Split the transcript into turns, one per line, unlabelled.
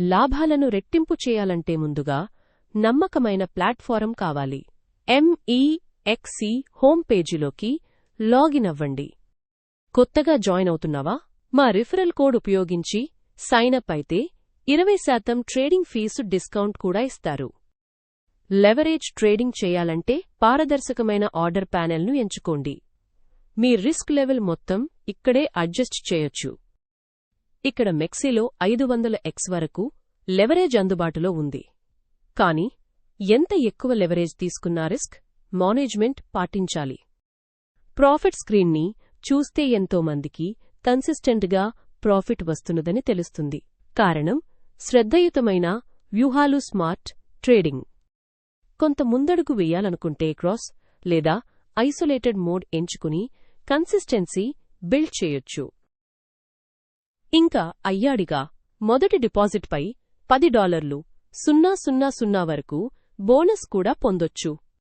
లాభాలను రెట్టింపు చేయాలంటే ముందుగా నమ్మకమైన ప్లాట్ఫారం కావాలి. MEXC హోమ్ పేజీలోకి లాగిన్ అవ్వండి. కొత్తగా జాయిన్ అవుతున్నావా? మా రిఫరల్ కోడ్ ఉపయోగించి సైన్ అప్ అయితే 20% ట్రేడింగ్ ఫీజు డిస్కౌంట్ కూడా ఇస్తారు. లెవరేజ్ ట్రేడింగ్ చేయాలంటే పారదర్శకమైన ఆర్డర్ ప్యానెల్ను ఎంచుకోండి. మీ రిస్క్ లెవెల్ మొత్తం ఇక్కడే అడ్జస్ట్ చేయొచ్చు. ఇక్కడ మెక్సీలో 500x వరకు లెవరేజ్ అందుబాటులో ఉంది. కానీ ఎంత ఎక్కువ లెవరేజ్ తీసుకున్నా రిస్క్ మేనేజ్మెంట్ పాటించాలి. ప్రాఫిట్ స్క్రీన్ని చూస్తే ఎంతోమందికి కన్సిస్టెంట్గా ప్రాఫిట్ వస్తున్నదని తెలుస్తుంది. కారణం శ్రద్ధయుతమైన వ్యూహాలు, స్మార్ట్ ట్రేడింగ్. కొంత ముందడుగు వేయాలనుకుంటే క్రాస్ లేదా ఐసోలేటెడ్ మోడ్ ఎంచుకుని కన్సిస్టెన్సీ బిల్డ్ చేయొచ్చు. ఇంకా అయ్యాడిగా మొదటి డిపాజిట్పై $10 000 వరకు బోనస్ కూడా పొందొచ్చు.